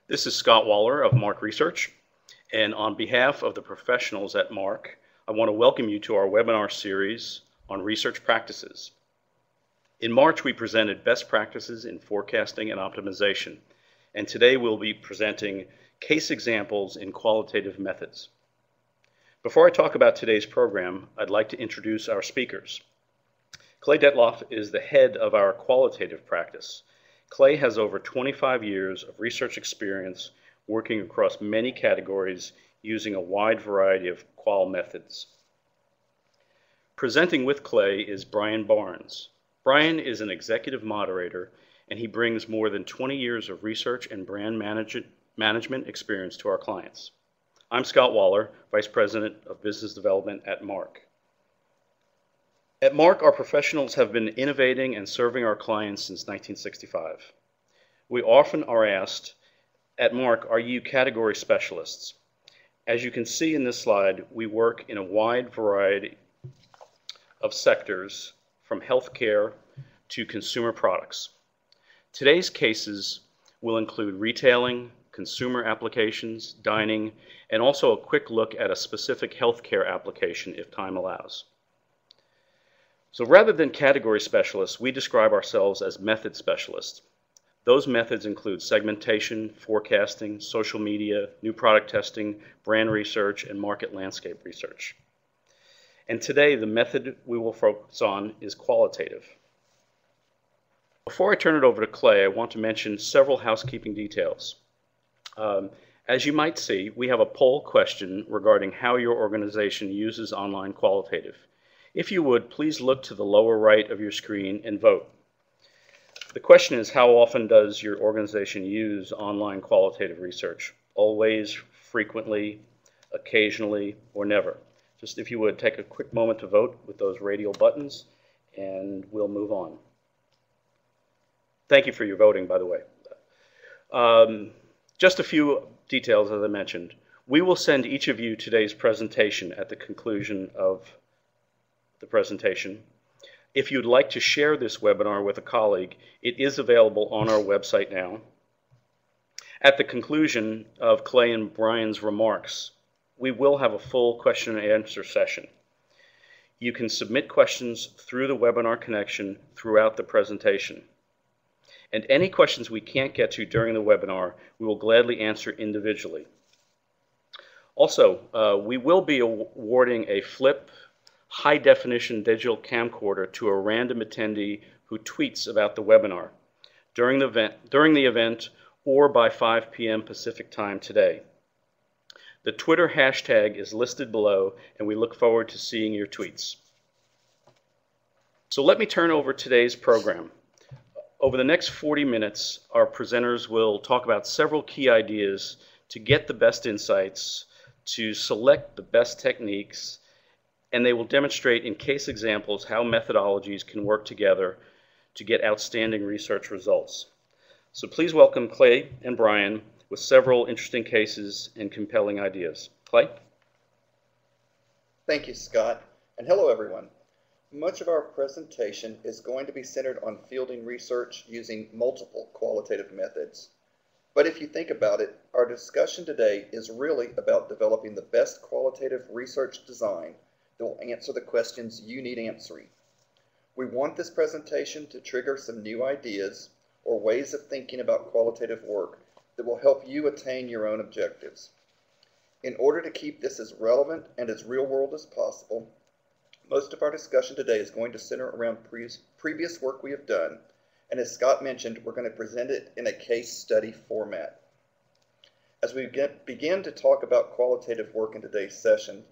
This is Scott Waller of Mark Research, and on behalf of the professionals at Mark, I want to welcome you to our webinar series on research practices. In March, we presented best practices in forecasting and optimization, and today we'll be presenting case examples in qualitative methods. Before I talk about today's program, I'd like to introduce our speakers. Clay Detloff is the head of our qualitative practice. Clay has over 25 years of research experience working across many categories using a wide variety of qual methods. Presenting with Clay is Brian Barnes. Brian is an executive moderator, and he brings more than 20 years of research and brand management experience to our clients. I'm Scott Waller, Vice President of Business Development at Mark. At Mark, our professionals have been innovating and serving our clients since 1965. We often are asked, at Mark, are you category specialists? As you can see in this slide, we work in a wide variety of sectors, from healthcare to consumer products. Today's cases will include retailing, consumer applications, dining, and also a quick look at a specific healthcare application if time allows. So rather than category specialists, we describe ourselves as method specialists. Those methods include segmentation, forecasting, social media, new product testing, brand research, and market landscape research. And today, the method we will focus on is qualitative. Before I turn it over to Clay, I want to mention several housekeeping details. As you might see, we have a poll question regarding how your organization uses online qualitative. If you would, please look to the lower right of your screen and vote. The question is, how often does your organization use online qualitative research? Always, frequently, occasionally, or never? Just if you would, take a quick moment to vote with those radial buttons, and we'll move on. Thank you for your voting, by the way. Just a few details, as I mentioned. We will send each of you today's presentation at the conclusion of the presentation. If you'd like to share this webinar with a colleague, it is available on our website now. At the conclusion of Clay and Brian's remarks, we will have a full question and answer session. You can submit questions through the webinar connection throughout the presentation. And any questions we can't get to during the webinar, we will gladly answer individually. Also, we will be awarding a Flip high-definition digital camcorder to a random attendee who tweets about the webinar during the event or by 5 p.m. Pacific time today. The Twitter hashtag is listed below, and we look forward to seeing your tweets. So let me turn over today's program. Over the next 40 minutes, our presenters will talk about several key ideas to get the best insights, to select the best techniques, and they will demonstrate in case examples how methodologies can work together to get outstanding research results. So please welcome Clay and Brian with several interesting cases and compelling ideas. Clay? Thank you, Scott, and hello everyone. Much of our presentation is going to be centered on fielding research using multiple qualitative methods. But if you think about it, our discussion today is really about developing the best qualitative research design that will answer the questions you need answering. We want this presentation to trigger some new ideas or ways of thinking about qualitative work that will help you attain your own objectives. In order to keep this as relevant and as real-world as possible, most of our discussion today is going to center around previous work we have done, and as Scott mentioned, we're going to present it in a case study format. As we begin to talk about qualitative work in today's session,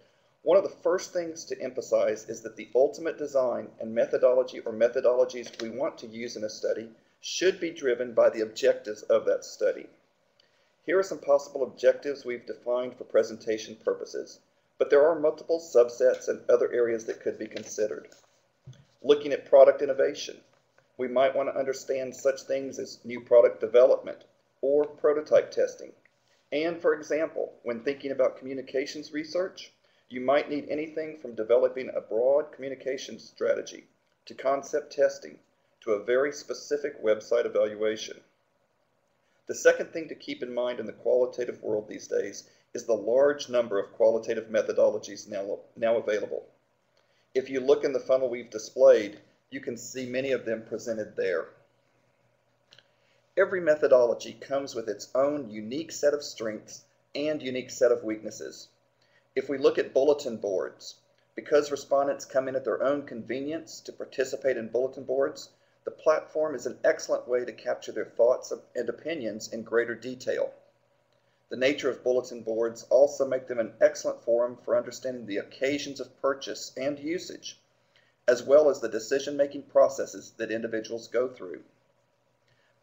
one of the first things to emphasize is that the ultimate design and methodology or methodologies we want to use in a study should be driven by the objectives of that study. Here are some possible objectives we've defined for presentation purposes, but there are multiple subsets and other areas that could be considered. Looking at product innovation, we might want to understand such things as new product development or prototype testing. And for example, when thinking about communications research, you might need anything from developing a broad communications strategy to concept testing to a very specific website evaluation. The second thing to keep in mind in the qualitative world these days is the large number of qualitative methodologies now available. If you look in the funnel we've displayed, you can see many of them presented there. Every methodology comes with its own unique set of strengths and unique set of weaknesses. If we look at bulletin boards, because respondents come in at their own convenience to participate in bulletin boards, the platform is an excellent way to capture their thoughts and opinions in greater detail. The nature of bulletin boards also make them an excellent forum for understanding the occasions of purchase and usage, as well as the decision-making processes that individuals go through.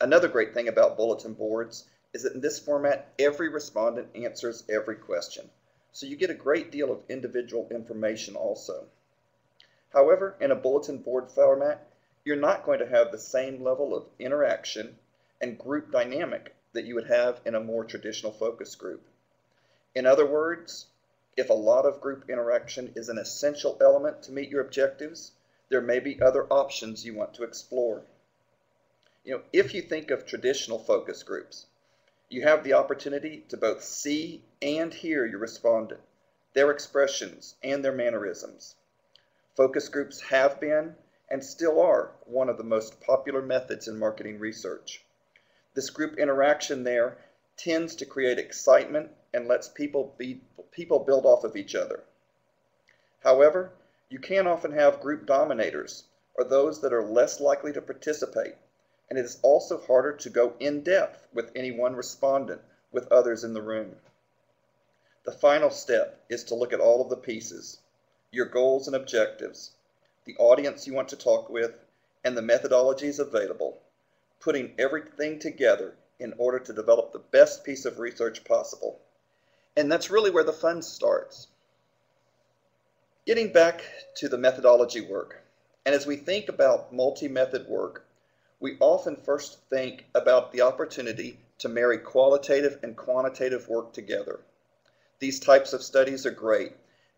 Another great thing about bulletin boards is that in this format, every respondent answers every question, so you get a great deal of individual information also. However, in a bulletin board format, you're not going to have the same level of interaction and group dynamic that you would have in a more traditional focus group. In other words, if a lot of group interaction is an essential element to meet your objectives, there may be other options you want to explore. If you think of traditional focus groups, you have the opportunity to both see and hear your respondent, their expressions, and their mannerisms. Focus groups have been and still are one of the most popular methods in marketing research. This group interaction there tends to create excitement and lets people build off of each other. However, you can often have group dominators, or those that are less likely to participate, and it is also harder to go in depth with any one respondent with others in the room. The final step is to look at all of the pieces, your goals and objectives, the audience you want to talk with, and the methodologies available, putting everything together in order to develop the best piece of research possible. And that's really where the fun starts. Getting back to the methodology work, and as we think about multi-method work, we often first think about the opportunity to marry qualitative and quantitative work together. These types of studies are great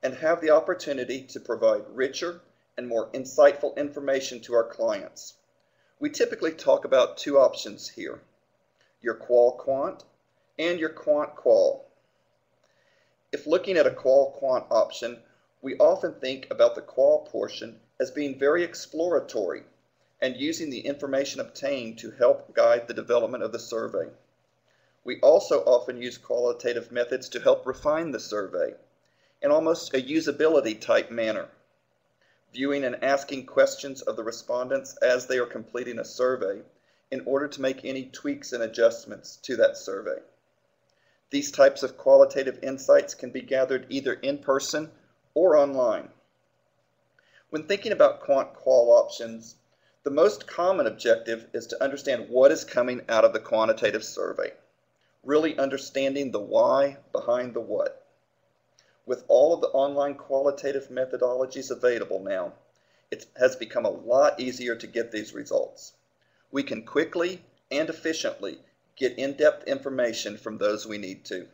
and have the opportunity to provide richer and more insightful information to our clients. We typically talk about two options here, your qual-quant and your quant-qual. If looking at a qual-quant option, we often think about the qual portion as being very exploratory and using the information obtained to help guide the development of the survey. We also often use qualitative methods to help refine the survey in almost a usability type manner, viewing and asking questions of the respondents as they are completing a survey in order to make any tweaks and adjustments to that survey. These types of qualitative insights can be gathered either in person or online. When thinking about quant-qual options, the most common objective is to understand what is coming out of the quantitative survey, really understanding the why behind the what. With all of the online qualitative methodologies available now, it has become a lot easier to get these results. We can quickly and efficiently get in-depth information from those we need to.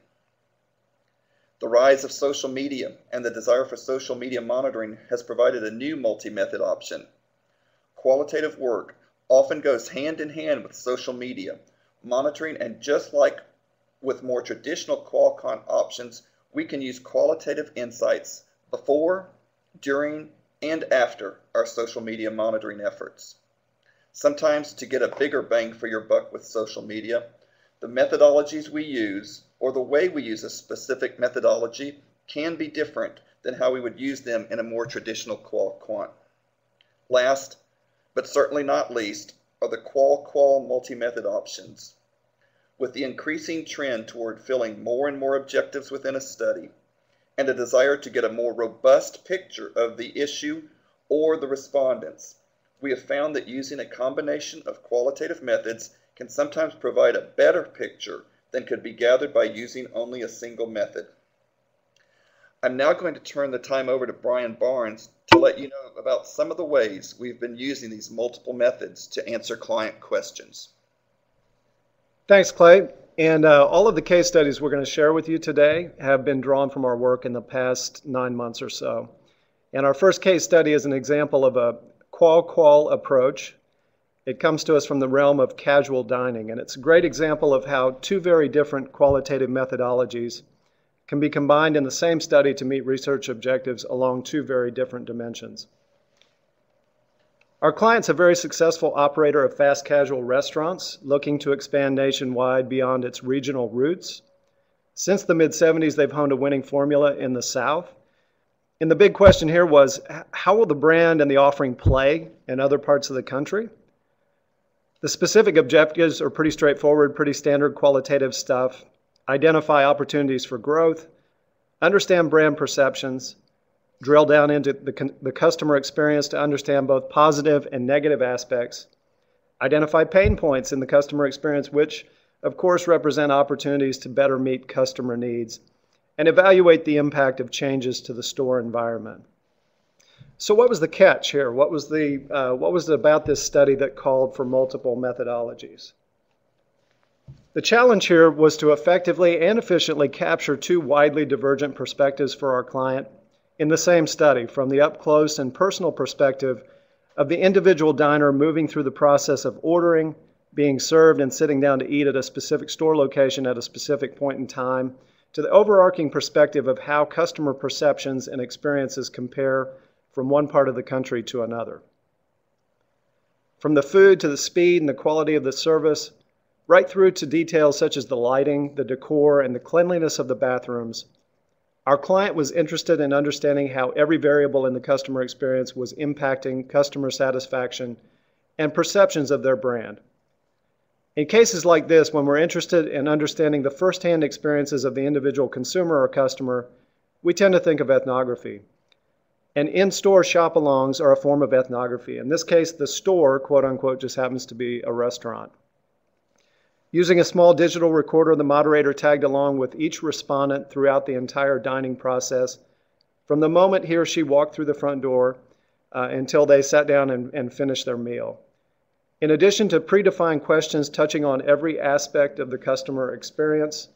The rise of social media and the desire for social media monitoring has provided a new multi-method option. Qualitative work often goes hand in hand with social media monitoring, and just like with more traditional qual-quant options, we can use qualitative insights before, during, and after our social media monitoring efforts. Sometimes to get a bigger bang for your buck with social media, the methodologies we use or the way we use a specific methodology can be different than how we would use them in a more traditional qual-quant. Last, but certainly not least, are the qual-qual multi-method options. With the increasing trend toward filling more and more objectives within a study, and a desire to get a more robust picture of the issue or the respondents, we have found that using a combination of qualitative methods can sometimes provide a better picture than could be gathered by using only a single method. I'm now going to turn the time over to Brian Barnes to let you know about some of the ways we've been using these multiple methods to answer client questions. Thanks, Clay. And all of the case studies we're going to share with you today have been drawn from our work in the past 9 months or so. And our first case study is an example of a qual-qual approach. It comes to us from the realm of casual dining, and it's a great example of how two very different qualitative methodologies can be combined in the same study to meet research objectives along two very different dimensions. Our client's a very successful operator of fast casual restaurants looking to expand nationwide beyond its regional roots. Since the mid-70s, they've honed a winning formula in the South. And the big question here was, how will the brand and the offering play in other parts of the country? The specific objectives are pretty straightforward, pretty standard qualitative stuff. Identify opportunities for growth, understand brand perceptions, drill down into the customer experience to understand both positive and negative aspects, identify pain points in the customer experience, which of course represent opportunities to better meet customer needs, and evaluate the impact of changes to the store environment. So what was the catch here? What was it about this study that called for multiple methodologies? The challenge here was to effectively and efficiently capture two widely divergent perspectives for our client in the same study, from the up-close and personal perspective of the individual diner moving through the process of ordering, being served, and sitting down to eat at a specific store location at a specific point in time, to the overarching perspective of how customer perceptions and experiences compare from one part of the country to another. From the food to the speed and the quality of the service, right through to details such as the lighting, the decor, and the cleanliness of the bathrooms, our client was interested in understanding how every variable in the customer experience was impacting customer satisfaction and perceptions of their brand. In cases like this, when we're interested in understanding the firsthand experiences of the individual consumer or customer, we tend to think of ethnography. And in-store shop-alongs are a form of ethnography. In this case, the store, quote unquote, just happens to be a restaurant. Using a small digital recorder, the moderator tagged along with each respondent throughout the entire dining process, from the moment he or she walked through the front door until they sat down and finished their meal. In addition to predefined questions touching on every aspect of the customer experience,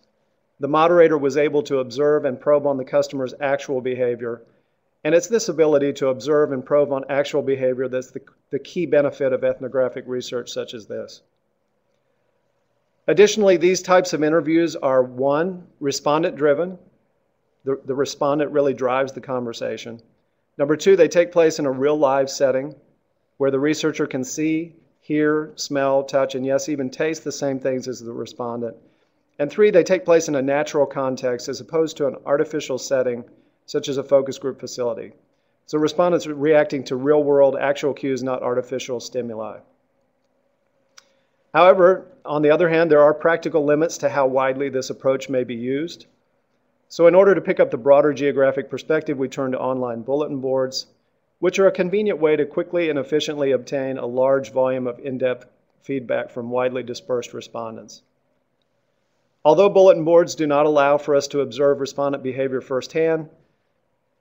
the moderator was able to observe and probe on the customer's actual behavior. And it's this ability to observe and probe on actual behavior that's the key benefit of ethnographic research such as this. Additionally, these types of interviews are, one, respondent-driven. The respondent really drives the conversation. Number two, they take place in a real live setting where the researcher can see, hear, smell, touch, and yes, even taste the same things as the respondent. And three, they take place in a natural context as opposed to an artificial setting such as a focus group facility. So respondents are reacting to real-world actual cues, not artificial stimuli. However, on the other hand, there are practical limits to how widely this approach may be used. So in order to pick up the broader geographic perspective, we turn to online bulletin boards, which are a convenient way to quickly and efficiently obtain a large volume of in-depth feedback from widely dispersed respondents. Although bulletin boards do not allow for us to observe respondent behavior firsthand,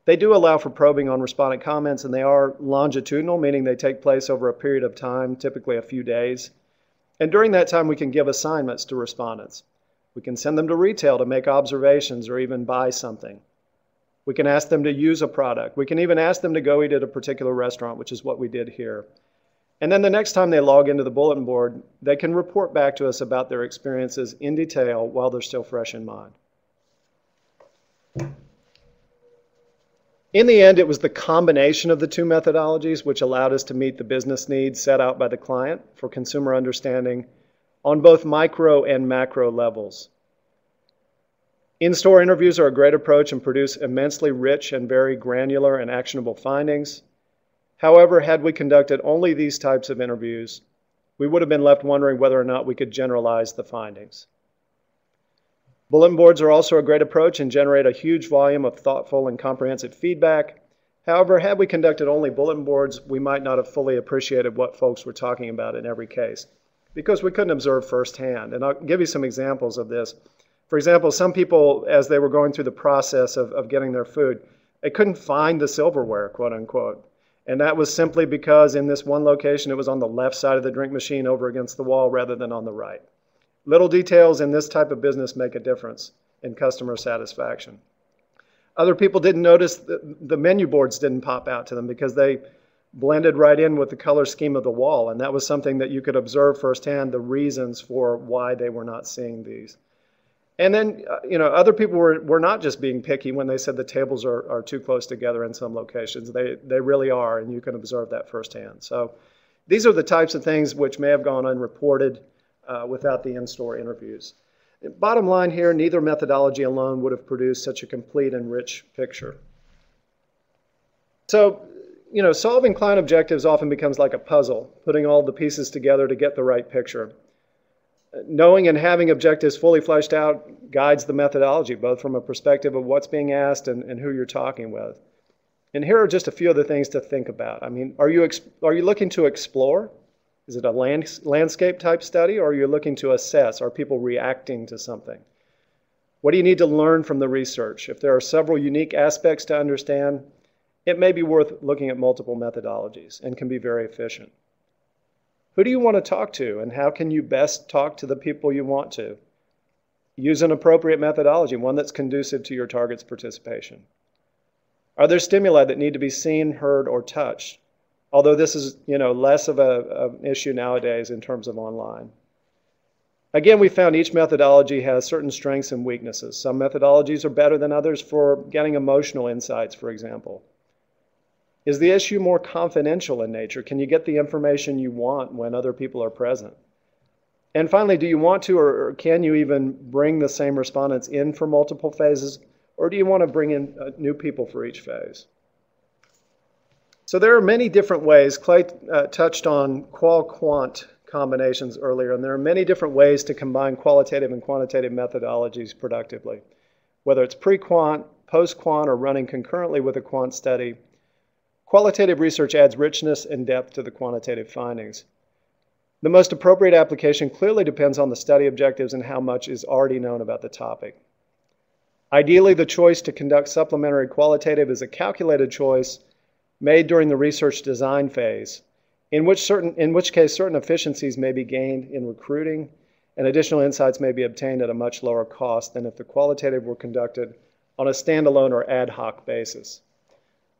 they do allow for probing on respondent comments, and they are longitudinal, meaning they take place over a period of time, typically a few days. And during that time, we can give assignments to respondents. We can send them to retail to make observations or even buy something. We can ask them to use a product. We can even ask them to go eat at a particular restaurant, which is what we did here. And then the next time they log into the bulletin board, they can report back to us about their experiences in detail while they're still fresh in mind. In the end, it was the combination of the two methodologies which allowed us to meet the business needs set out by the client for consumer understanding on both micro and macro levels. In-store interviews are a great approach and produce immensely rich and very granular and actionable findings. However, had we conducted only these types of interviews, we would have been left wondering whether or not we could generalize the findings. Bulletin boards are also a great approach and generate a huge volume of thoughtful and comprehensive feedback. However, had we conducted only bulletin boards, we might not have fully appreciated what folks were talking about in every case because we couldn't observe firsthand. And I'll give you some examples of this. For example, some people, as they were going through the process of getting their food, they couldn't find the silverware, quote unquote. And that was simply because in this one location, it was on the left side of the drink machine over against the wall rather than on the right. Little details in this type of business make a difference in customer satisfaction. Other people didn't notice the menu boards didn't pop out to them because they blended right in with the color scheme of the wall, and that was something that you could observe firsthand, the reasons for why they were not seeing these. And then, other people were not just being picky when they said the tables are too close together in some locations. They really are, and you can observe that firsthand. So these are the types of things which may have gone unreported without the InStore interviews. Bottom line here, neither methodology alone would have produced such a complete and rich picture. So, solving client objectives often becomes like a puzzle, putting all the pieces together to get the right picture. Knowing and having objectives fully fleshed out guides the methodology, both from a perspective of what's being asked and who you're talking with. And here are just a few of the things to think about. I mean, are you looking to explore? Is it a landscape type study, or are you looking to assess? Are people reacting to something? What do you need to learn from the research? If there are several unique aspects to understand, it may be worth looking at multiple methodologies and can be very efficient. Who do you want to talk to, and how can you best talk to the people you want to? Use an appropriate methodology, one that's conducive to your target's participation. Are there stimuli that need to be seen, heard, or touched? Although this is, less of an issue nowadays in terms of online. Again, we found each methodology has certain strengths and weaknesses. Some methodologies are better than others for getting emotional insights, for example. Is the issue more confidential in nature? Can you get the information you want when other people are present? And finally, do you want to or can you even bring the same respondents in for multiple phases, or do you want to bring in new people for each phase? So there are many different ways. Clay touched on qual-quant combinations earlier, and there are many different ways to combine qualitative and quantitative methodologies productively. Whether it's pre-quant, post-quant, or running concurrently with a quant study, qualitative research adds richness and depth to the quantitative findings. The most appropriate application clearly depends on the study objectives and how much is already known about the topic. Ideally, the choice to conduct supplementary qualitative is a calculated choice made during the research design phase, in which case certain efficiencies may be gained in recruiting and additional insights may be obtained at a much lower cost than if the qualitative were conducted on a standalone or ad hoc basis.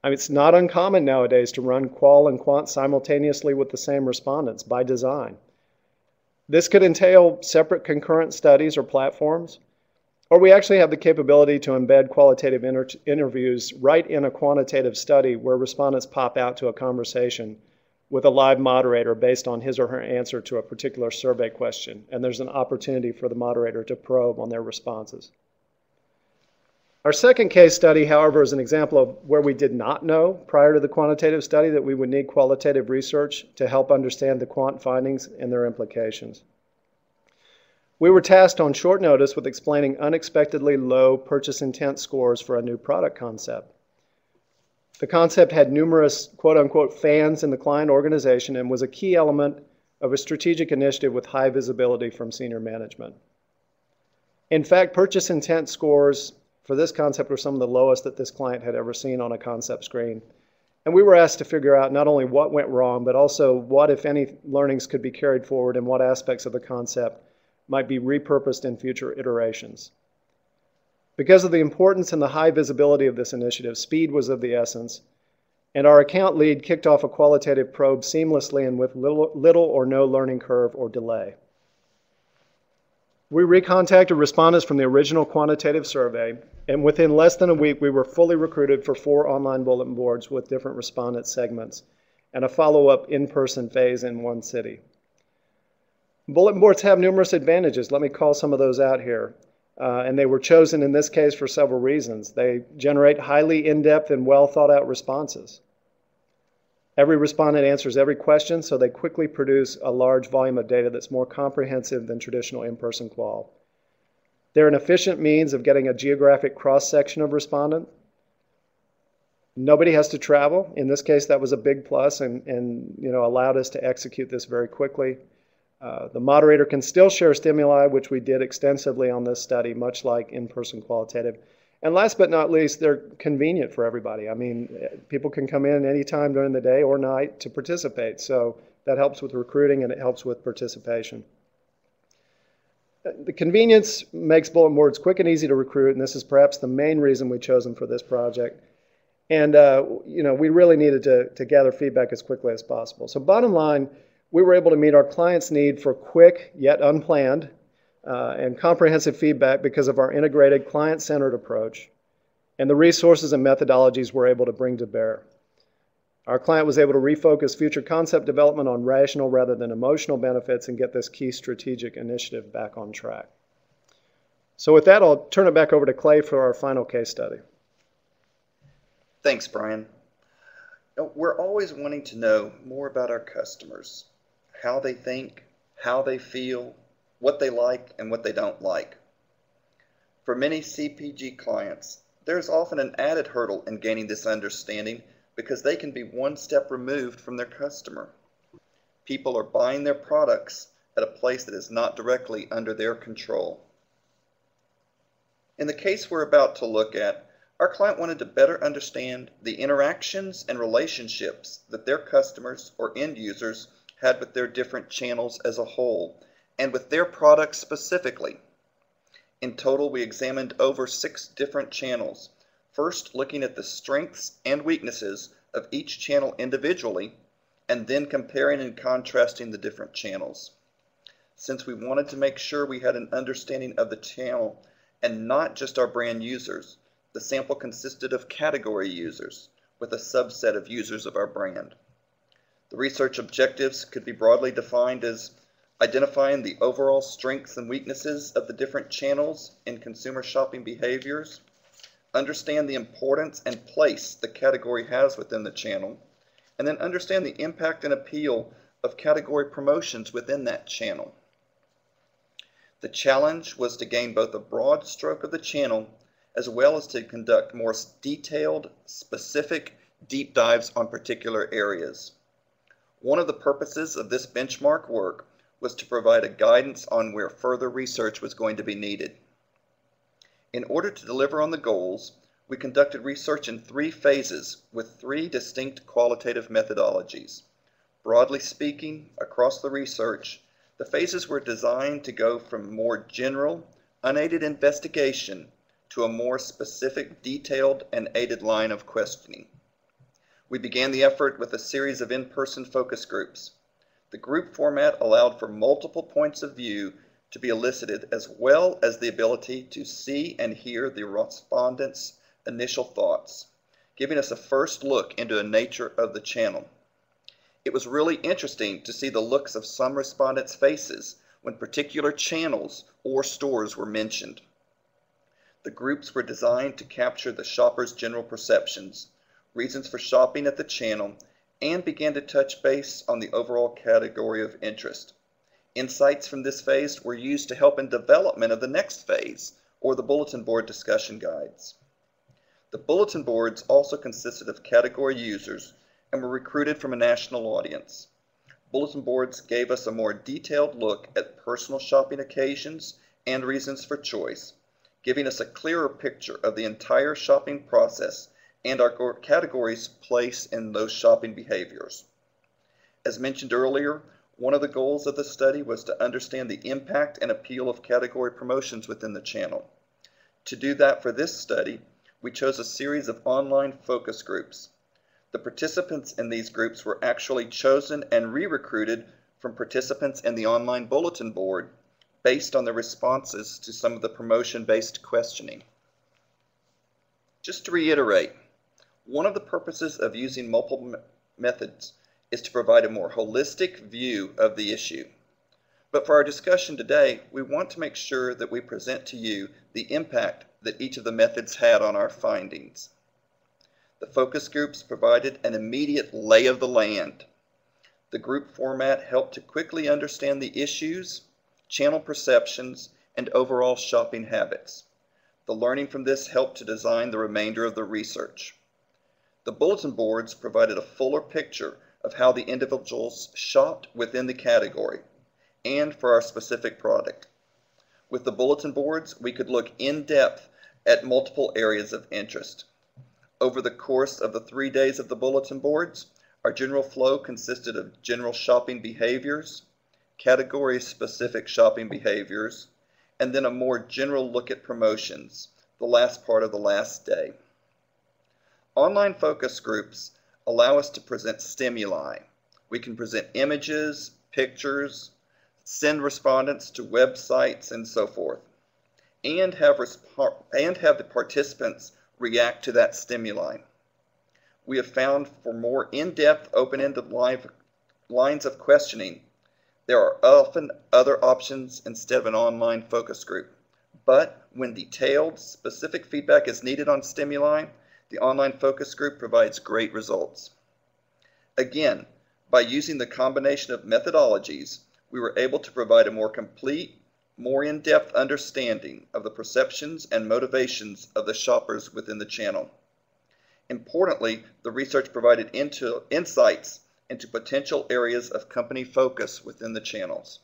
I mean, it's not uncommon nowadays to run qual and quant simultaneously with the same respondents by design. This could entail separate concurrent studies or platforms, or we actually have the capability to embed qualitative interviews right in a quantitative study where respondents pop out to a conversation with a live moderator based on his or her answer to a particular survey question, and there's an opportunity for the moderator to probe on their responses. Our second case study, however, is an example of where we did not know prior to the quantitative study that we would need qualitative research to help understand the quant findings and their implications. We were tasked on short notice with explaining unexpectedly low purchase intent scores for a new product concept. The concept had numerous quote-unquote fans in the client organization and was a key element of a strategic initiative with high visibility from senior management. In fact, purchase intent scores for this concept were some of the lowest that this client had ever seen on a concept screen. And we were asked to figure out not only what went wrong, but also what, if any, learnings could be carried forward and what aspects of the concept might be repurposed in future iterations. Because of the importance and the high visibility of this initiative, speed was of the essence, and our account lead kicked off a qualitative probe seamlessly and with little or no learning curve or delay. We recontacted respondents from the original quantitative survey, and within less than a week, we were fully recruited for 4 online bulletin boards with different respondent segments and a follow-up in-person phase in one city. Bulletin boards have numerous advantages. Let me call some of those out here. And they were chosen in this case for several reasons. They generate highly in-depth and well-thought-out responses. Every respondent answers every question, so they quickly produce a large volume of data that's more comprehensive than traditional in-person qual. They're an efficient means of getting a geographic cross-section of respondent. Nobody has to travel. In this case, that was a big plus and allowed us to execute this very quickly. The moderator can still share stimuli, which we did extensively on this study, much like in-person qualitative. And last but not least, they're convenient for everybody. I mean, people can come in anytime during the day or night to participate. So that helps with recruiting and it helps with participation. The convenience makes bulletin boards quick and easy to recruit, and this is perhaps the main reason we chose them for this project. And we really needed to gather feedback as quickly as possible. So bottom line, we were able to meet our clients' need for quick yet unplanned and comprehensive feedback because of our integrated client-centered approach and the resources and methodologies we're able to bring to bear. Our client was able to refocus future concept development on rational rather than emotional benefits and get this key strategic initiative back on track. So with that, I'll turn it back over to Clay for our final case study. Thanks, Brian. We're always wanting to know more about our customers, how they think, how they feel, what they like, and what they don't like. For many CPG clients, there's often an added hurdle in gaining this understanding because they can be one step removed from their customer. People are buying their products at a place that is not directly under their control. In the case we're about to look at, our client wanted to better understand the interactions and relationships that their customers or end users had with their different channels as a whole, and with their products specifically. In total, we examined over 6 different channels, first looking at the strengths and weaknesses of each channel individually, and then comparing and contrasting the different channels. Since we wanted to make sure we had an understanding of the channel and not just our brand users, the sample consisted of category users with a subset of users of our brand. The research objectives could be broadly defined as identifying the overall strengths and weaknesses of the different channels in consumer shopping behaviors, understand the importance and place the category has within the channel, and then understand the impact and appeal of category promotions within that channel. The challenge was to gain both a broad stroke of the channel as well as to conduct more detailed, specific deep dives on particular areas. One of the purposes of this benchmark work was to provide a guidance on where further research was going to be needed. In order to deliver on the goals, we conducted research in 3 phases with 3 distinct qualitative methodologies. Broadly speaking, across the research, the phases were designed to go from more general, unaided investigation to a more specific, detailed, and aided line of questioning. We began the effort with a series of in-person focus groups. The group format allowed for multiple points of view to be elicited, as well as the ability to see and hear the respondents' initial thoughts, giving us a first look into the nature of the channel. It was really interesting to see the looks of some respondents' faces when particular channels or stores were mentioned. The groups were designed to capture the shopper's general perceptions, reasons for shopping at the channel, and began to touch base on the overall category of interest. Insights from this phase were used to help in development of the next phase, or the bulletin board discussion guides. The bulletin boards also consisted of category users and were recruited from a national audience. Bulletin boards gave us a more detailed look at personal shopping occasions and reasons for choice, giving us a clearer picture of the entire shopping process and our categories' place in those shopping behaviors. As mentioned earlier, one of the goals of the study was to understand the impact and appeal of category promotions within the channel. To do that for this study, we chose a series of online focus groups. The participants in these groups were actually chosen and re-recruited from participants in the online bulletin board based on the responses to some of the promotion-based questioning. Just to reiterate, one of the purposes of using multiple methods is to provide a more holistic view of the issue. But for our discussion today, we want to make sure that we present to you the impact that each of the methods had on our findings. The focus groups provided an immediate lay of the land. The group format helped to quickly understand the issues, channel perceptions, and overall shopping habits. The learning from this helped to design the remainder of the research. The bulletin boards provided a fuller picture of how the individuals shopped within the category and for our specific product. With the bulletin boards, we could look in depth at multiple areas of interest. Over the course of the 3 days of the bulletin boards, our general flow consisted of general shopping behaviors, category-specific shopping behaviors, and then a more general look at promotions, the last part of the last day. Online focus groups allow us to present stimuli. We can present images, pictures, send respondents to websites, and so forth, and have the participants react to that stimuli. We have found for more in-depth, open-ended lines of questioning, there are often other options instead of an online focus group. But when detailed, specific feedback is needed on stimuli, the online focus group provides great results. Again, by using the combination of methodologies, we were able to provide a more complete, more in-depth understanding of the perceptions and motivations of the shoppers within the channel. Importantly, the research provided insights into potential areas of company focus within the channels.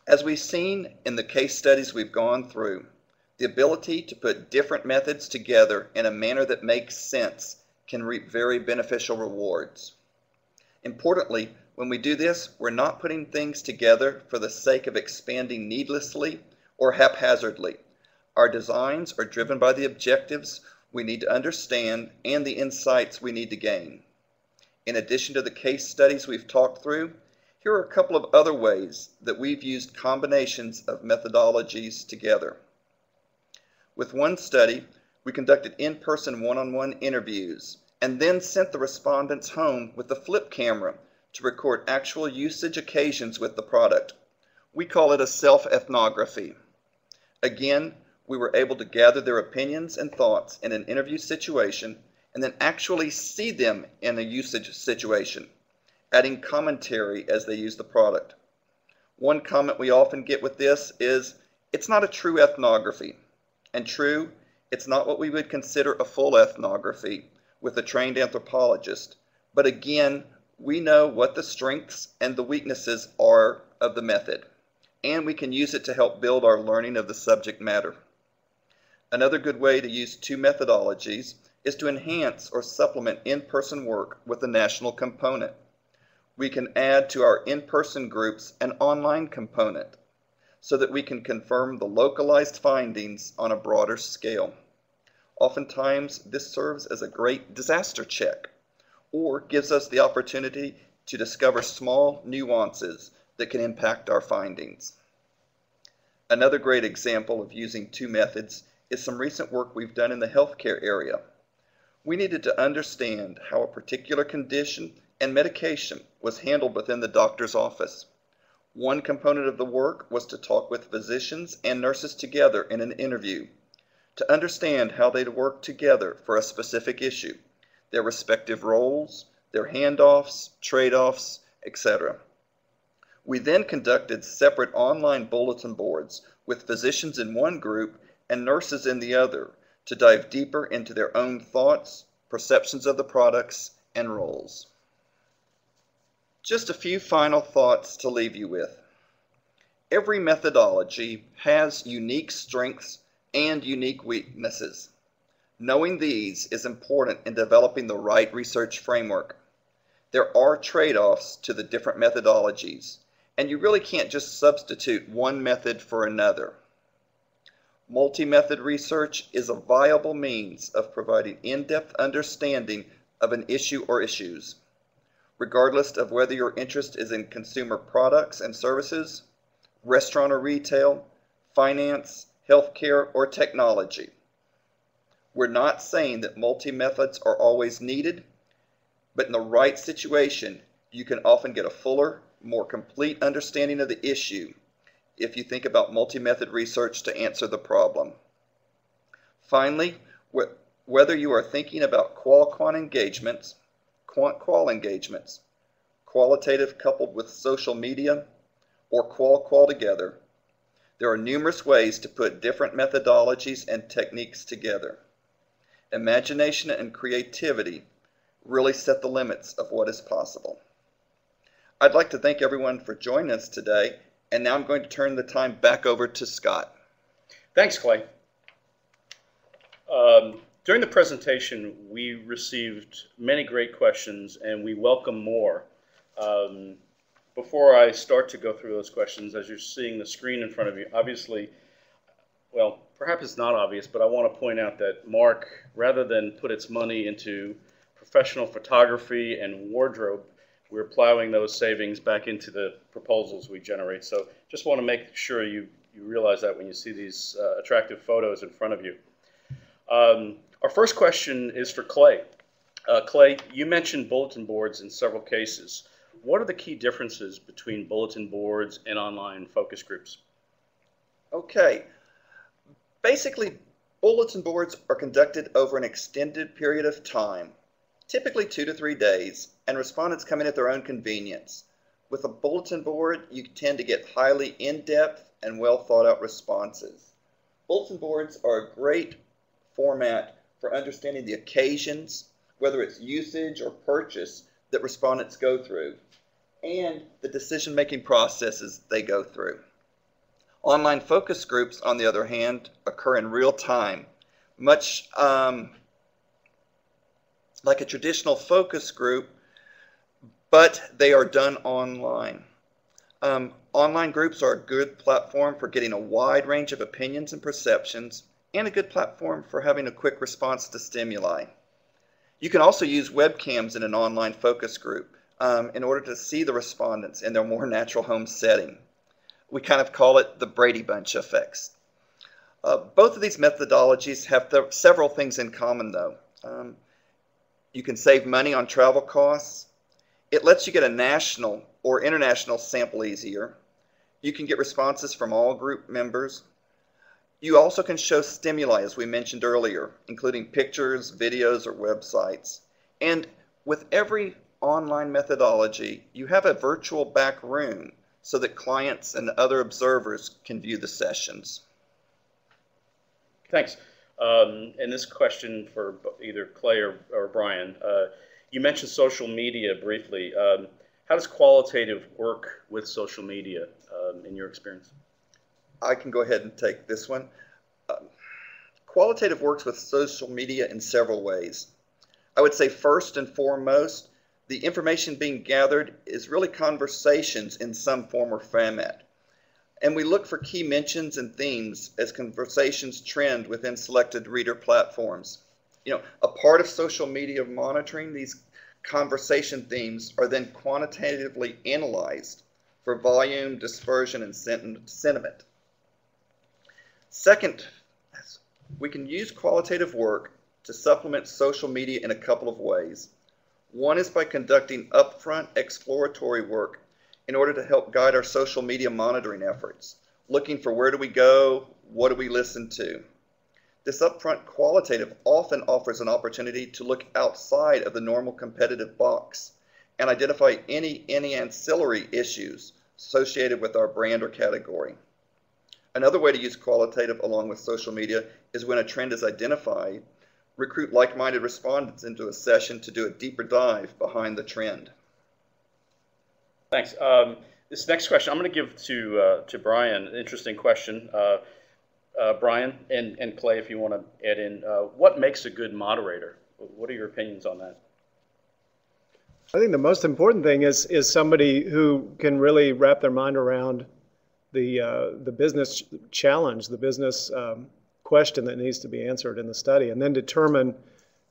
As we've seen in the case studies we've gone through, the ability to put different methods together in a manner that makes sense can reap very beneficial rewards. Importantly, when we do this, we're not putting things together for the sake of expanding needlessly or haphazardly. Our designs are driven by the objectives we need to understand and the insights we need to gain. In addition to the case studies we've talked through, here are a couple of other ways that we've used combinations of methodologies together. With one study, we conducted in-person one-on-one interviews and then sent the respondents home with a flip camera to record actual usage occasions with the product. We call it a self-ethnography. Again, we were able to gather their opinions and thoughts in an interview situation and then actually see them in a usage situation, adding commentary as they use the product. One comment we often get with this is, it's not a true ethnography. And true, it's not what we would consider a full ethnography with a trained anthropologist. But again, we know what the strengths and the weaknesses are of the method, and we can use it to help build our learning of the subject matter. Another good way to use two methodologies is to enhance or supplement in-person work with a national component. We can add to our in-person groups an online component so that we can confirm the localized findings on a broader scale. Oftentimes, this serves as a great disaster check or gives us the opportunity to discover small nuances that can impact our findings. Another great example of using two methods is some recent work we've done in the healthcare area. We needed to understand how a particular condition and medication was handled within the doctor's office. One component of the work was to talk with physicians and nurses together in an interview to understand how they'd work together for a specific issue, their respective roles, their handoffs, trade-offs, etc. We then conducted separate online bulletin boards with physicians in one group and nurses in the other to dive deeper into their own thoughts, perceptions of the products, and roles. Just a few final thoughts to leave you with. Every methodology has unique strengths and unique weaknesses. Knowing these is important in developing the right research framework. There are trade-offs to the different methodologies, and you really can't just substitute one method for another. Multi-method research is a viable means of providing in-depth understanding of an issue or issues, regardless of whether your interest is in consumer products and services, restaurant or retail, finance, healthcare, or technology. We're not saying that multi-methods are always needed, but in the right situation, you can often get a fuller, more complete understanding of the issue if you think about multi-method research to answer the problem. Finally, whether you are thinking about qual-quant engagements, quant-qual engagements, qualitative coupled with social media, or qual-qual together, there are numerous ways to put different methodologies and techniques together. Imagination and creativity really set the limits of what is possible. I'd like to thank everyone for joining us today, and now I'm going to turn the time back over to Scott. Thanks, Clay. During the presentation, we received many great questions, and we welcome more. Before I start to go through those questions, as you're seeing the screen in front of you, obviously, Well, perhaps it's not obvious, but I want to point out that Mark, rather than put its money into professional photography and wardrobe, we're plowing those savings back into the proposals we generate. So just want to make sure you realize that when you see these attractive photos in front of you. Our first question is for Clay. Clay, you mentioned bulletin boards in several cases. What are the key differences between bulletin boards and online focus groups? Okay. Basically, bulletin boards are conducted over an extended period of time, typically 2 to 3 days, and respondents come in at their own convenience. With a bulletin board, you tend to get highly in-depth and well thought out responses. Bulletin boards are a great format for understanding the occasions, whether it's usage or purchase, that respondents go through, and the decision-making processes they go through. Online focus groups, on the other hand, occur in real time, much like a traditional focus group, but they are done online. Online groups are a good platform for getting a wide range of opinions and perceptions, and a good platform for having a quick response to stimuli. You can also use webcams in an online focus group in order to see the respondents in their more natural home setting. We kind of call it the Brady Bunch effects. Both of these methodologies have several things in common, though. You can save money on travel costs. It lets you get a national or international sample easier. You can get responses from all group members. You also can show stimuli, as we mentioned earlier, including pictures, videos, or websites. And with every online methodology, you have a virtual back room so that clients and other observers can view the sessions. Thanks. And this question for either Clay or Brian. You mentioned social media briefly. How does Qualitative work with social media in your experience? I can go ahead and take this one. Qualitative works with social media in several ways. I would say first and foremost, the information being gathered is really conversations in some form or format. And we look for key mentions and themes as conversations trend within selected reader platforms. A part of social media monitoring, these conversation themes are then quantitatively analyzed for volume, dispersion, and sentiment. Second, we can use qualitative work to supplement social media in a couple of ways. One is by conducting upfront exploratory work in order to help guide our social media monitoring efforts, looking for where do we go, what do we listen to. This upfront qualitative often offers an opportunity to look outside of the normal competitive box and identify any ancillary issues associated with our brand or category. Another way to use qualitative along with social media is when a trend is identified, recruit like-minded respondents into a session to do a deeper dive behind the trend. Thanks. This next question I'm going to give to Brian. An interesting question. Brian and Clay, if you want to add in, what makes a good moderator? What are your opinions on that? I think the most important thing is somebody who can really wrap their mind around the business challenge, the business question that needs to be answered in the study, and then determine,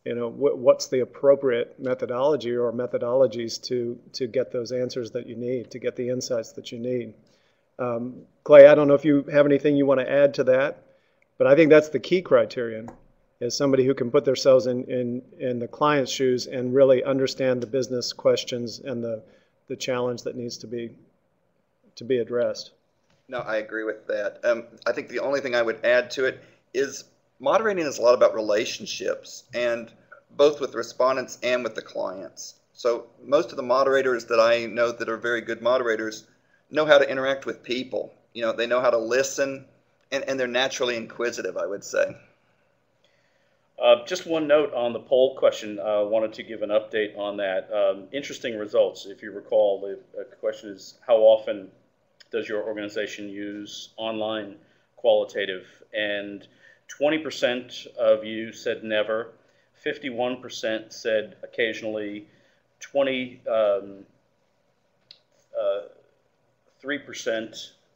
what's the appropriate methodology or methodologies to get those answers that you need, to get the insights that you need. Clay, I don't know if you have anything you want to add to that, but I think that's the key criterion, is somebody who can put themselves in the client's shoes and really understand the business questions and the challenge that needs to be addressed. No, I agree with that. I think the only thing I would add to it is moderating is a lot about relationships, and both with respondents and with the clients. So most of the moderators that I know that are very good moderators know how to interact with people. They know how to listen, and they're naturally inquisitive, I would say. Just one note on the poll question. I wanted to give an update on that. Interesting results. If you recall, the question is, how often does your organization use online qualitative? And 20% of you said never, 51% said occasionally, 3%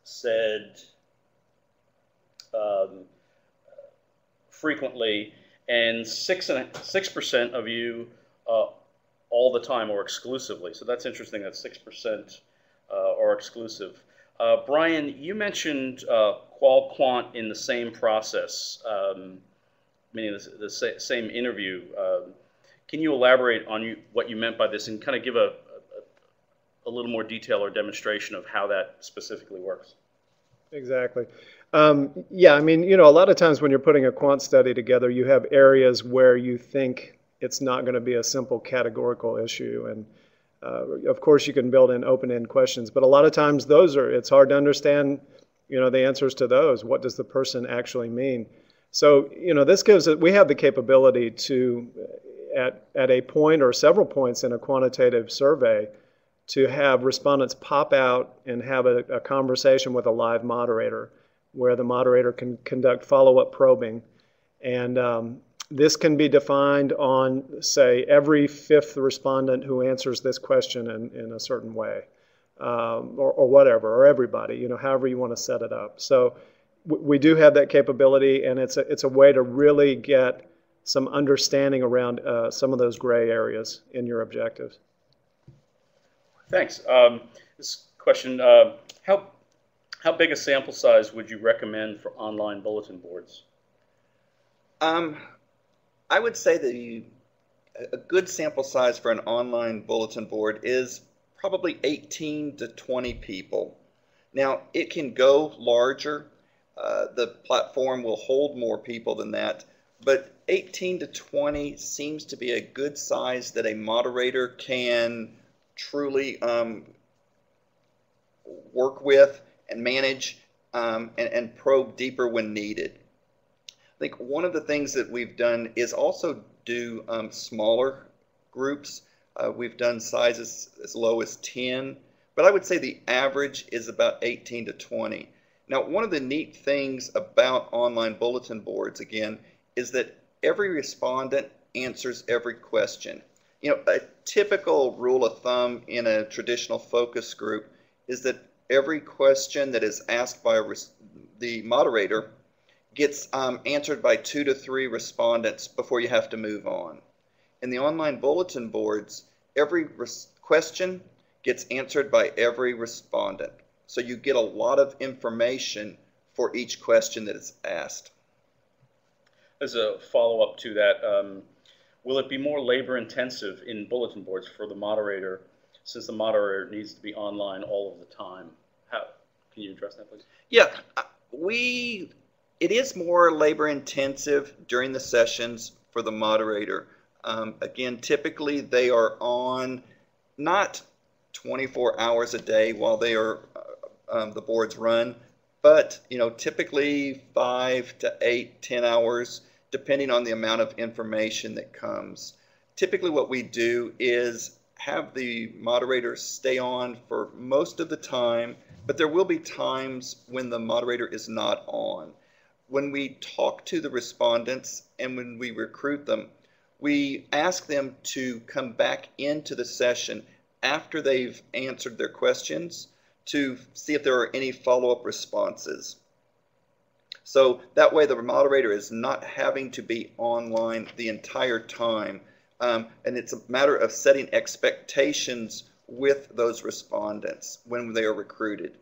said frequently, and 6% of you all the time or exclusively. So that's interesting that 6% are exclusive. Brian, you mentioned qual quant in the same process, meaning the same interview. Can you elaborate on what you meant by this and kind of give a little more detail or demonstration of how that specifically works? Exactly. Yeah, I mean, a lot of times when you're putting a quant study together, you have areas where you think it's not going to be a simple categorical issue. And of course, you can build in open-end questions, but a lot of times it's hard to understand, the answers to those. What does the person actually mean? So, this gives it, we have the capability to, at a point or several points in a quantitative survey, to have respondents pop out and have a conversation with a live moderator where the moderator can conduct follow-up probing. And this can be defined on, say, every fifth respondent who answers this question in a certain way, or whatever, or everybody, however you want to set it up. So we do have that capability, and it's a way to really get some understanding around some of those gray areas in your objectives. Thanks. This question, how big a sample size would you recommend for online bulletin boards? I would say that a good sample size for an online bulletin board is probably 18 to 20 people. Now, it can go larger. The platform will hold more people than that, but 18 to 20 seems to be a good size that a moderator can truly work with and manage and probe deeper when needed. I think one of the things that we've done is also do smaller groups. We've done sizes as low as 10, but I would say the average is about 18 to 20. Now, one of the neat things about online bulletin boards, again, is that every respondent answers every question. A typical rule of thumb in a traditional focus group is that every question that is asked by the moderator gets answered by 2 to 3 respondents before you have to move on. In the online bulletin boards, every question gets answered by every respondent. So you get a lot of information for each question that is asked. As a follow-up to that, will it be more labor-intensive in bulletin boards for the moderator, since the moderator needs to be online all of the time? Can you address that, please? Yeah, it is more labor-intensive during the sessions for the moderator. Again, typically they are on not 24 hours a day while they are the boards run, but typically 5 to 8, 10 hours, depending on the amount of information that comes. Typically what we do is have the moderator stay on for most of the time, but there will be times when the moderator is not on. When we talk to the respondents and when we recruit them, we ask them to come back into the session after they've answered their questions to see if there are any follow-up responses. So that way the moderator is not having to be online the entire time. And it's a matter of setting expectations with those respondents when they are recruited.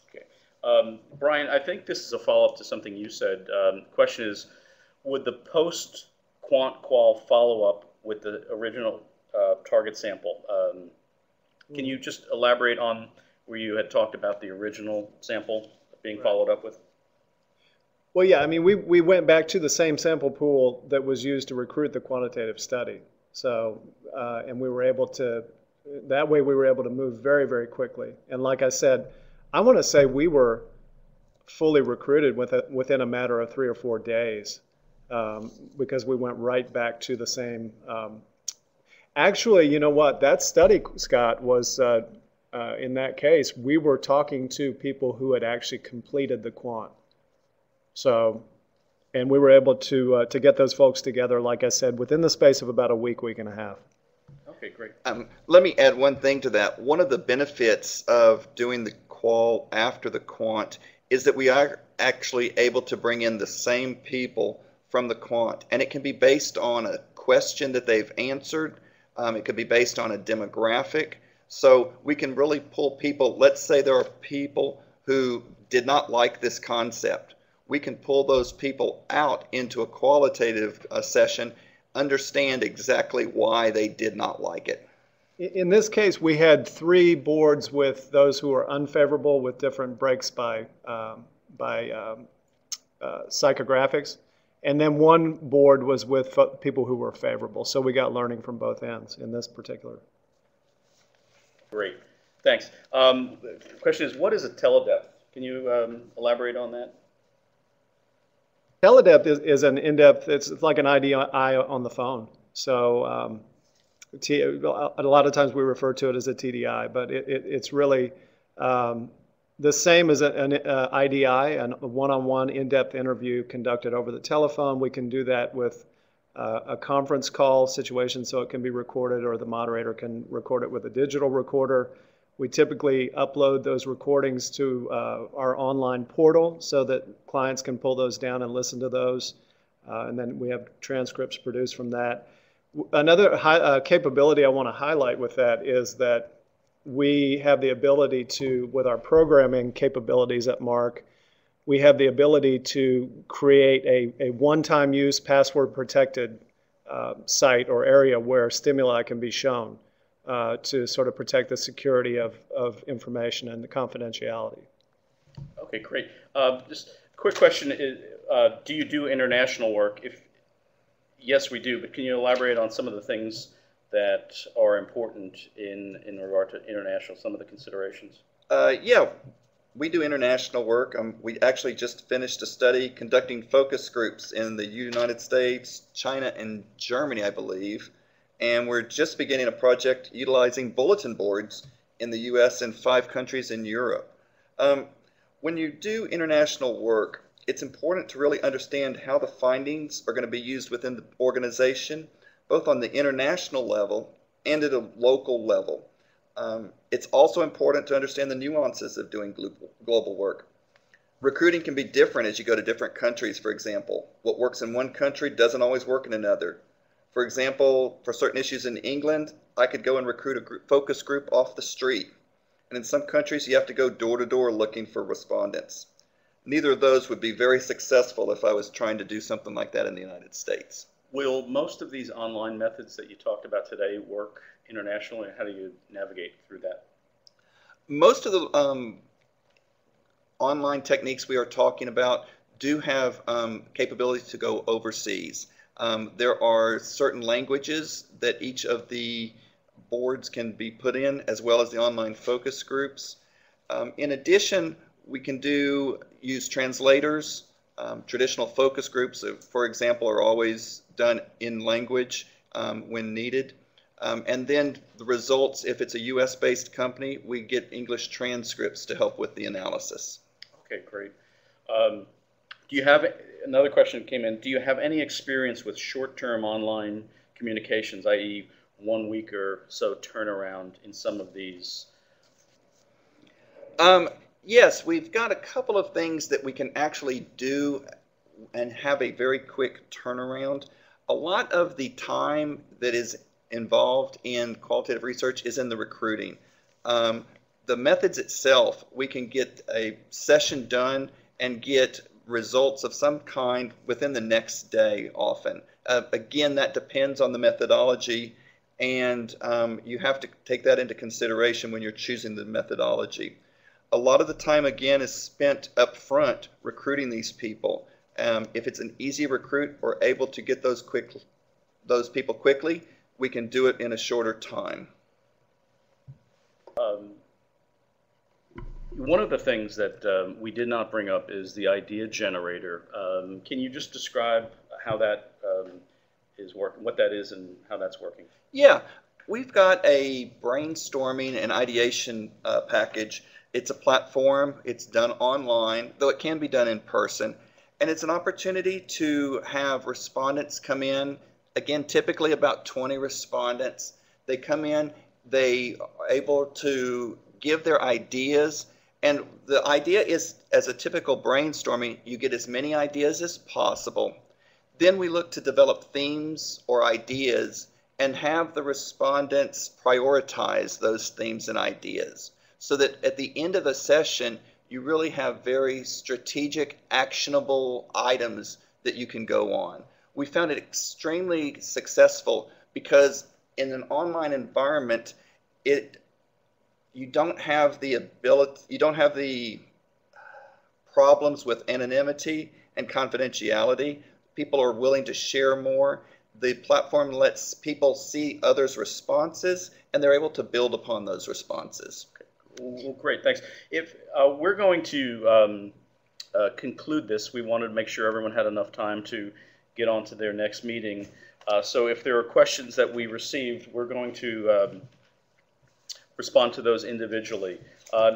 Okay. Brian, I think this is a follow-up to something you said. The question is, would the post-quant-qual follow-up with the original target sample, can you just elaborate on where you had talked about the original sample being followed up with? Well, yeah, I mean, we went back to the same sample pool that was used to recruit the quantitative study. So, and we were able to, that way we were able to move very, very quickly. And like I said, I want to say we were fully recruited within a matter of 3 or 4 days because we went right back to the same. Actually, you know what? That study, Scott, was in that case, we were talking to people who had actually completed the quant. So, and we were able to get those folks together, like I said, within the space of about a week, week and a half. Okay, great. Let me add one thing to that. One of the benefits of doing the qual after the quant is that we are actually able to bring in the same people from the Quant, and it can be based on a question that they've answered. It could be based on a demographic. So we can really pull people. Let's say there are people who did not like this concept. We can pull those people out into a qualitative session, understand exactly why they did not like it. In this case, we had 3 boards with those who are unfavorable with different breaks by psychographics, and then 1 board was with people who were favorable. So we got learning from both ends in this particular. Great, thanks. The question is, what is a teledepth? Can you elaborate on that? Teledepth is an in-depth, it's like an IDI on the phone. So a lot of times we refer to it as a TDI, but it's really the same as an IDI, a one-on-one in-depth interview conducted over the telephone. We can do that with a conference call situation, so it can be recorded, or the moderator can record it with a digital recorder. We typically upload those recordings to our online portal so that clients can pull those down and listen to those, and then we have transcripts produced from that. Another capability I want to highlight with that is that we have the ability to, with our programming capabilities at Mark, we have the ability to create a one-time use password protected site or area where stimuli can be shown to sort of protect the security of information and the confidentiality. Okay, great. Just a quick question is, do you do international work? Yes, we do, but can you elaborate on some of the things that are important in regard to international, some of the considerations? Yeah, we do international work. We actually just finished a study conducting focus groups in the United States, China, and Germany, I believe. And we're just beginning a project utilizing bulletin boards in the US and 5 countries in Europe. When you do international work, it's important to really understand how the findings are going to be used within the organization, both on the international level and at a local level. It's also important to understand the nuances of doing global work. Recruiting can be different as you go to different countries, for example. What works in one country doesn't always work in another. For example, for certain issues in England, I could go and recruit a focus group off the street. And in some countries, you have to go door to door looking for respondents. Neither of those would be very successful if I was trying to do something like that in the United States. Will most of these online methods that you talked about today work internationally, and how do you navigate through that? Most of the online techniques we are talking about do have capabilities to go overseas. There are certain languages that each of the boards can be put in, as well as the online focus groups. In addition, we can use translators. Traditional focus groups, for example, are always done in language when needed. And then the results, if it's a US-based company, we get English transcripts to help with the analysis. Okay, great. Do you have, another question came in, do you have any experience with short-term online communications, i.e. 1 week or so turnaround in some of these? Yes, we've got a couple of things that we can actually do and have a very quick turnaround. A lot of the time that is involved in qualitative research is in the recruiting. The methods itself, we can get a session done and get results of some kind within the next day often. Again, that depends on the methodology, and you have to take that into consideration when you're choosing the methodology. A lot of the time, again, is spent up front recruiting these people. If it's an easy recruit, we're able to get those people quickly. We can do it in a shorter time. One of the things that we did not bring up is the idea generator. Can you just describe how that is working, what that is and how that's working? Yeah, we've got a brainstorming and ideation package. It's a platform. It's done online, though it can be done in person. And it's an opportunity to have respondents come in, again, typically about 20 respondents. They come in, they are able to give their ideas, And the idea is, as a typical brainstorming, you get as many ideas as possible. Then we look to develop themes or ideas and have the respondents prioritize those themes and ideas so that at the end of the session, you really have very strategic, actionable items that you can go on. We found it extremely successful because in an online environment, you don't have the problems with anonymity and confidentiality. People are willing to share more. The platform lets people see others' responses, and they're able to build upon those responses. Well, great, thanks. If we're going to conclude this, we wanted to make sure everyone had enough time to get on to their next meeting. So if there are questions that we received, we're going to respond to those individually.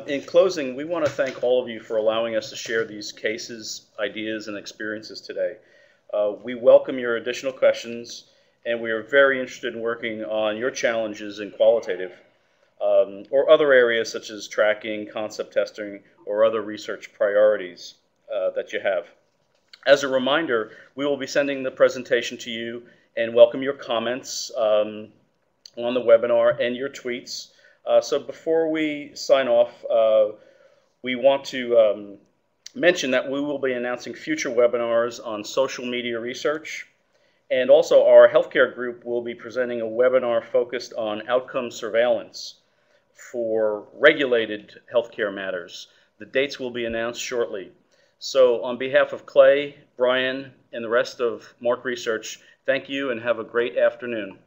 In closing, we want to thank all of you for allowing us to share these cases, ideas, and experiences today. We welcome your additional questions, and we are very interested in working on your challenges in qualitative or other areas such as tracking, concept testing, or other research priorities that you have. As a reminder, we will be sending the presentation to you and welcome your comments on the webinar and your tweets. So before we sign off, we want to mention that we will be announcing future webinars on social media research, and also our healthcare group will be presenting a webinar focused on outcome surveillance for regulated healthcare matters. The dates will be announced shortly. So on behalf of Clay, Brian, and the rest of Mark Research, thank you and have a great afternoon.